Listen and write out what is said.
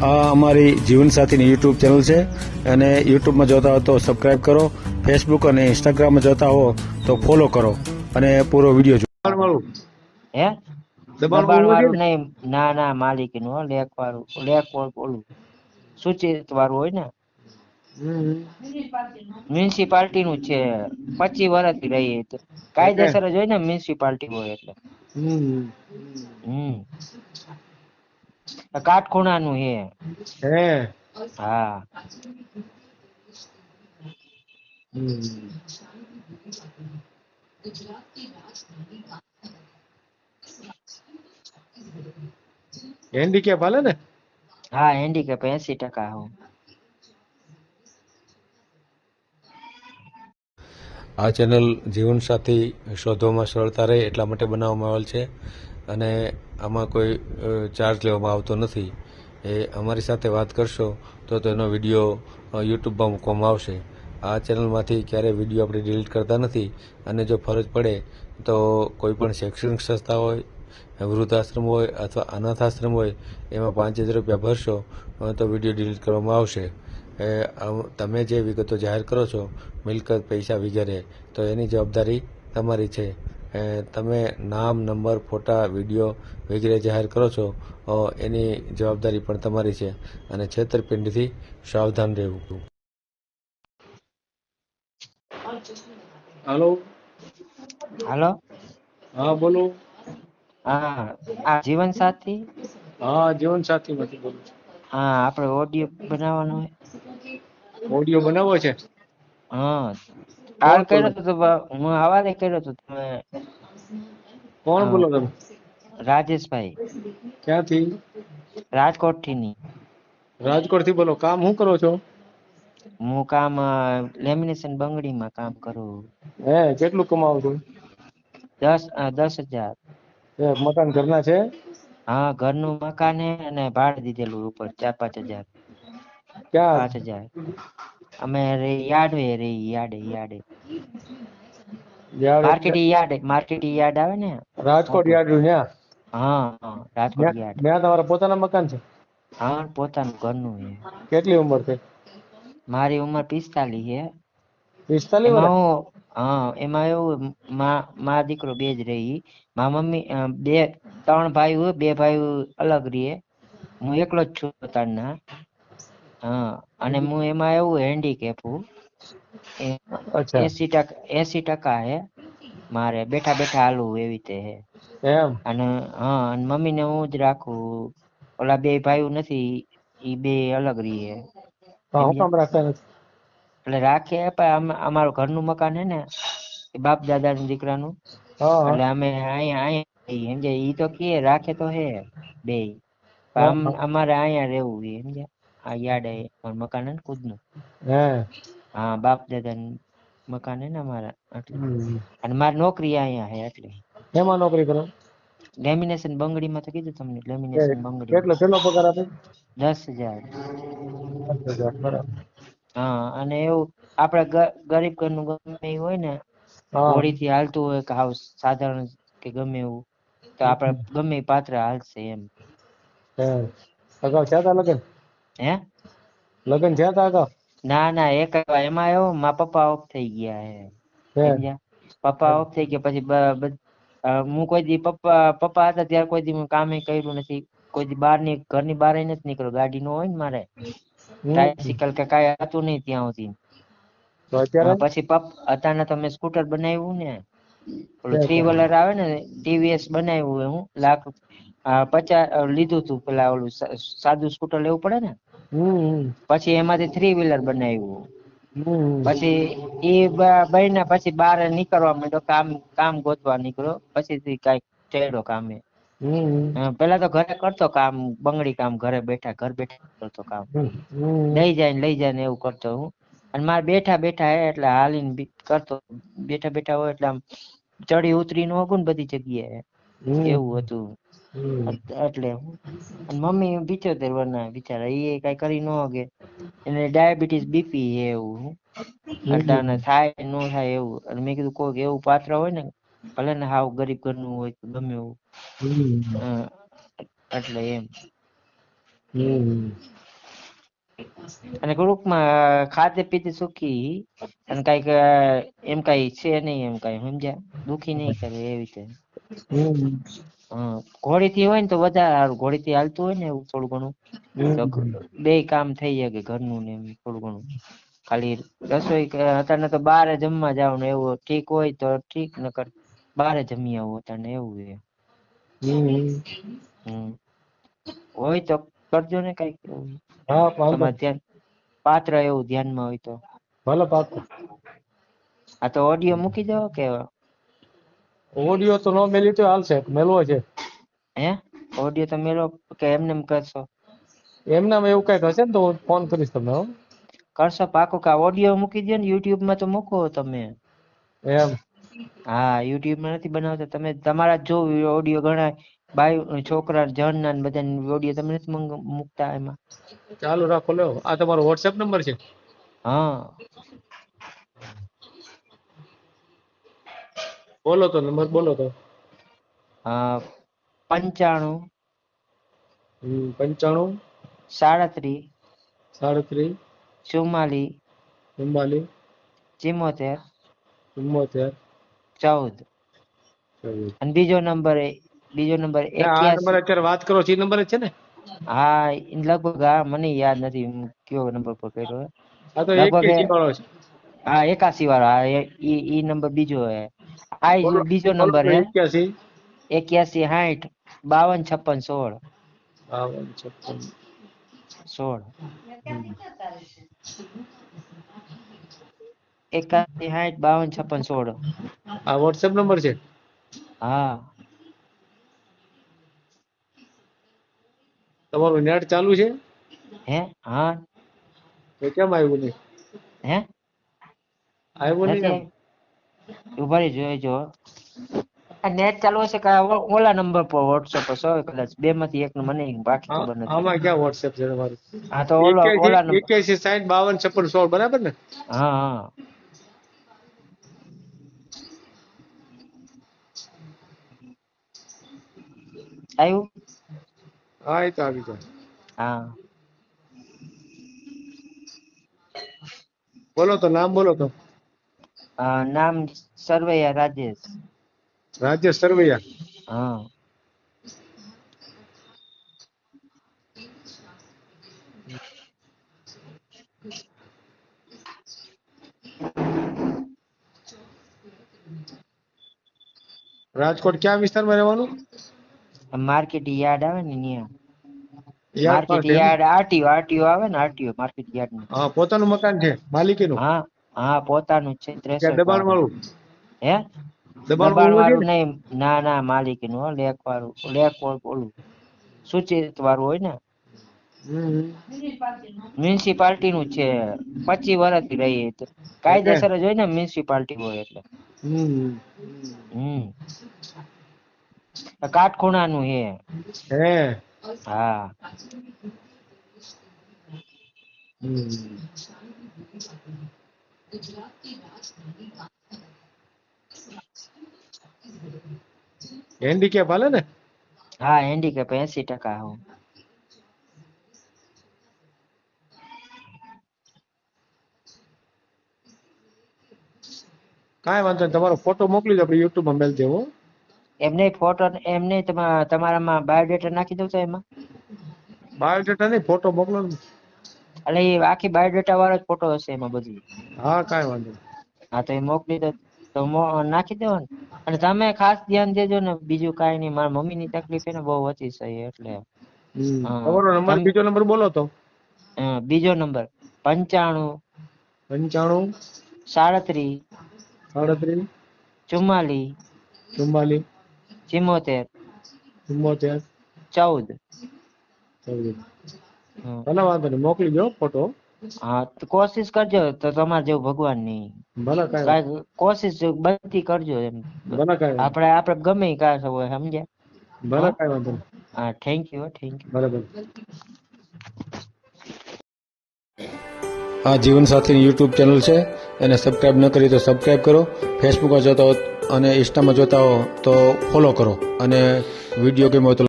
આ અમારી જીવનસાથીની YouTube channel છે અને યુટ્યુબમાં જોતા હો તો સબસ્ક્રાઇબ કરો, ફેસબુક અને ઇન્સ્ટાગ્રામમાં જોતા હો તો ફોલો કરો અને પૂરો વિડીયો જુઓ. હે દબાણ દબાણ વાળું વાળું નહીં, ના ના માલિકી નું લેખ વાળું, લેખ ઓલું સૂચિત વાળું હોય ને, મ્યુનિસિપાલિટી નું છે. 25 વર્ષથી રહી તો કાયદેસર જ હોય ને, મ્યુનિસિપાલિટી હોય એટલે. કાટખૂણા નું હે. હા હેન્ડીકેપ હાલે ને? હા હેન્ડીકેપ 80% હું. આ ચેનલ જીવનસાથી શોધવામાં સરળતા રહે એટલા માટે બનાવવામાં આવેલ છે અને આમાં કોઈ ચાર્જ લેવામાં આવતો નથી. એ અમારી સાથે વાત કરશો તો તેનો વિડીયો યુટ્યુબમાં મૂકવામાં આવશે. આ ચેનલમાંથી ક્યારેય વિડીયો આપણે ડિલીટ કરતા નથી અને જો ફરજ પડે તો કોઈ પણ શૈક્ષણિક સંસ્થા હોય, વૃદ્ધાશ્રમ હોય અથવા અનાથાશ્રમ હોય એમાં 5000 રૂપિયા ભરશો તો વિડીયો ડિલીટ કરવામાં આવશે. તમે જે વિગતો જાહેર કરો છો, મિલકત, પૈસા વગેરે, તો એની જવાબદારી તમારી છે. તમે નામ, નંબર, ફોટા, વિડીયો વગેરે જાહેર કરો છો એની જવાબદારી પણ તમારી છે અને છેતરપિંડીથી સાવધાન રહેવું. હાલો. હાલો. હા બોલો. હા આ જીવન સાથી. હા જીવનસાથી માંથી બોલું છું. હા આપણે ઓડિયો બનાવવાનો હોય. ઓડિયો બનાવવો છે? હા હાલ કોણ બોલો? કર્યો તો હું હવારે કર્યો તો. તમે કોણ બોલો તમે? રાજેશભાઈ ક્યાંથી? રાજકોટ થી ની. રાજકોટ થી બોલો. કામ શું કરો છો? હું કામ લેમિનેશન બંગડીમાં કામ કરું. હે કેટલું કમાવો છો? 10,000. મકાન ઘરના છે? હા ઘરનું મકાન હે અને ભાડે દીધેલું ઉપર 4-5 હજાર. ક્યાં? 5,000 અમે યાર્ડે માર્કેટ યાર્ડ આવે ને રાજકોટ મોટું. યાર્ડ ન્યા? હા રાજકોટ યાર્ડ. ત્યાં તમારા પોતાના મકાન છે? હા પોતાનું ઘરનું હે. કેટલી ઉંમર છે? મારી ઉંમર 45 છે. 45 એમાં વર્ષ? હું એમાં એવું મા દીકરો બે જ રહી. મારા મમ્મી 3 ભાઈ હોય, 2 ભાઈ અલગ રહીએ. હું એકલો જ છું પોતાના. હા અને હું એમાં એવું હેન્ડીકેપ હું. અચ્છા 80% હે મારે. બેઠા હાલવું એવી રીતે હે. એમ? અને હા અને મમ્મી ને હું જ રાખું. ઓલા 2 ભાઈ નથી, ઈ 2 અલગ રહીએ. હા હું કામ સમજ્યા? રાખતા નથી? એટલે રાખે પણ અમારું ઘરનું મકાન હે ને, એ બાપ દાદા ના દીકરાનું. હા હા એટલે અમે અહીંયા ઈ તો કે રાખે તો હે 2. હા અમારે અહીંયા રહેવું છે સમજ્યા? આ યાર્ડ મકાન હે ને ખુદનું. હે હા બાપ દાદા મકાન હે ને અમારા એટલે. અને મારી નોકરી અહીંયા હે એટલે. શેમાં નોકરી કરો? લેમિનેશન બંગડીમાં તો કીધું તમને. લેમિનેશન બંગડીમાં કેટલો પગાર આપે? 10,000. 10,000 બરાબર. હા અને એવું આપડે ગરીબ ઘરનું ગમે એ હોય ને, હા ઘોડી થી હાલતું હોય કે હાવ સાધારણ કે ગમે એવું, તો આપડે ગમે એ પાત્ર હાલશે એમ. અગાઉ થયા તા લગન? હે? લગન થયા તા અગાઉ? ના એક એમાં એવું મારા પપ્પા ઓફ થઈ ગયા હે. હે સમજ્યા? પપ્પા ઓફ થઈ ગયા પછી હું કોઈ દી પપ્પા હતા ત્યારે કોઈ દી કામે કર્યું નથી. કોઈ દી ઘરની બહાર નથી નીકળ્યો. ગાડી ન હોય ને મારે. ટ્રાયસિકલ કે કાંઈ હતું નહીં ત્યાં સુધી. તો અત્યારે પછી અત્યારના તો મેં સ્કૂટર બનાવ્યું ને, ઓલું 3 વ્હીલર આવે ને, ટીવીએસ બનાવ્યું હું. 50 લીધું તું પેલા ઓલું સાદું સ્કૂટર લેવું પડે ને. પછી એમાંથી 3 વ્હીલર બનાવ્યું. પછી એ બન્યા પછી બહાર નીકળવા માંડ્યો. કામ ગોતવા નીકળ્યો. પછી કઈક ચડ્યો કામે. પેલા તો ઘરે કરતો કામ, બંગડી કામ ઘર બેઠા કરતો કામ. લઈ જાય ને એવું કરતો હું. અને મારે બેઠા હે એટલે હાલીને કરતો. બેઠા હોય એટલે આમ ચડી ઉતરી ન હોગું ને બધી જગ્યાએ. એવું હતું એટલે. મમ્મી 75 વર્ષના બિચારા, એ કઈ કરી ન હોગે. એને ડાયાબિટીસ, બીપી એવું. એટલે થાય ન થાય એવું. અને મેં કીધું કોઈક એવું પાત્ર હોય ને, ભલે ને હાવ ગરીબ ઘરનું હોય કે ગમે એવું, એટલે એમ. હમ અને ગ્રુપમાં ખાતે પીતે સુખી અને કઈક એમ કઈ છે નહીં, એમ કઈ સમજ્યા, દુખી નહીં કરે એવી રીતે. હમ ઘોડી થી હોય ને તો વધારે સારું, ઘોડી થી હાલતું હોય ને એવું થોડું ઘણું તો બે કામ થઈ જાય કે ઘરનું ને એમ થોડું ઘણું. ખાલી રસોઈ અત્યારે તો બારે જમવા જવાનું એવું ઠીક હોય તો ઠીક, નકર બારે જમી આવું અત્યારે એવું છે. હમ હોય તો કરજો ને કઈક એવું હા વાંધો તમારે ધ્યાન પાત્ર એવું ધ્યાનમાં હોય તો. ભલે પાકું. આ તો ઓડિયો મૂકી દો કે ઓડિયો તો નો મેલી તો હાલશે, મેલવો છે. હે ઓડિયો તો મેલો કે એમને એમ કરશો? એમનામાં એવું કઈક હશે ને તો હું ફોન કરીશ તમને હો. કરશો પાકું? કા ઓડિયો મૂકી દો ને યુટ્યુબ માં તો મૂકો તમે. એમ હા યુટ્યુબ માં નથી બનાવતા તમે? તમારા જો ઓડિયો ઘણા બાઈ છોકરા જન ના બધા ઓડિયો તમે નથી મૂકતા એમાં? ચાલુ રાખો, લ્યો આ તમારો વોટ્સએપ નંબર છે? હા બોલો તો નંબર બોલો તો. 95 95 37 37 44 44 74 74 14. અને બીજો નંબર આ 81. નંબર અત્યારે વાત કરો છો એ નંબર જ છે ને? હા લગભગ, હા મને યાદ નથી કયો નંબર પર કર્યો. આ તો લગભગ 81 વાળો છે. હા 81 વાળો. હા ઈ નંબર બીજો હે. આ બીજો બોલો નંબર તો હે 81 81 60 52 56 16 81 60 52 56 16. આ વોટ્સએપ નંબર છે? હા તમારું નેટ ચાલુ છે? હે હા તો કેમ આવ્યું નહીં? હે આવ્યું નહીં નથી એમ? આવી. ઉભા રહી જોઈજો. આ નેટ ચાલુ હશે કે ઓલા નંબર પર વોટ્સએપ પર હોય કદાચ, બે માંથી એક મને બાકી ખબર નથી. આમાં ક્યાં વોટ્સએપ છે તમારું? હા તો ઓલા નંબર. 81 60 52 56 16 બરાબર ને? હા હા આવ્યું? હા એ તો આવી જાય. હા બોલો તો, નામ બોલો તો. નામ સરવૈયા રાજેશ. રાજેશ સરવૈયા. હા રાજકોટ ક્યાં વિસ્તારમાં રહેવાનું? માર્કેટ યાર્ડ આવે ને ત્યાં. યાદ માર્કેટ પાસે એમ? યાર્ડ આરટીઓ આવે ને, આરટીઓ માર્કેટ યાર્ડ નું. હા પોતાનું મકાન છે, માલિકીનું? હા હા પોતાનું જ છે, ક્યાં 63 દબાણ વાળું. વાળું? હે દબાણ દબાણ વાળું વાળું નથી નહીં, ના ના માલિકી નું લેક વાળું. લેક ઓલું સૂચિત વાળું હોય ને, ને? મ્યુનિસિપાલિટી નું છે. 25 વર્ષથી રહી તો એટલે કાયદેસર જ હોય ને, મ્યુનિસિપાલિટી હોય એટલે. હમ કાટખૂણા નું હે. હે હા હેન્ડીકેપ હાલે ને? હા હેન્ડીકેપ 80%. હું કાંઈ વાંધો નહીં, તમારો ફોટો મોકલી દો, આપણે યુટ્યુબ માં મેલ દેવો. એમને ફોટો એમને તમારામાં બાયોડેટા નાખી દઉં તો એમાં? બાયોડેટા નહીં, ફોટો મોકલો ને. એટલે એ આખી બાયોડેટા વાળો જ ફોટો હશે એમાં બધી? હા કાંઈ વાંધો નહીં. હા તો એ મોકલી દો તો નાખી દેવો ને. અને તમે ખાસ ધ્યાન દેજો ને, બીજું કાંઈ નહીં, મારા મમ્મી ની તકલીફ છે ને બહુ અતિશય, એટલે. હા તમારો નંબર, બીજો નંબર બોલો તો. બીજો નંબર 95 95 37 37 44 44 74 74 14. 14. ભલે વાંધો નહીં, મોકલી દો ફોટો. હા તો કોશિશ કરજો તો તમારે જેવું ભગવાન નહીં. ભલે કાંઈ કોશિશ બધી કરજો એમ. ભલે કાંઈ આપણે ગમે કાંઈ હોય, સમજ્યા? ભલે કાંઈ વાંધો નહીં. હા થેન્ક યુ. ભલે ભલે. આ જીવનસાથીની યુટ્યુબ ચેનલ છે, એને સબસ્ક્રાઈબ ન કરી તો સબસ્ક્રાઈબ કરો. ફેસબુકમાં જોતા હો અને ઇન્સ્ટામાં જોતા હો તો ફોલો કરો, અને વિડીયો ગેમ હોય તો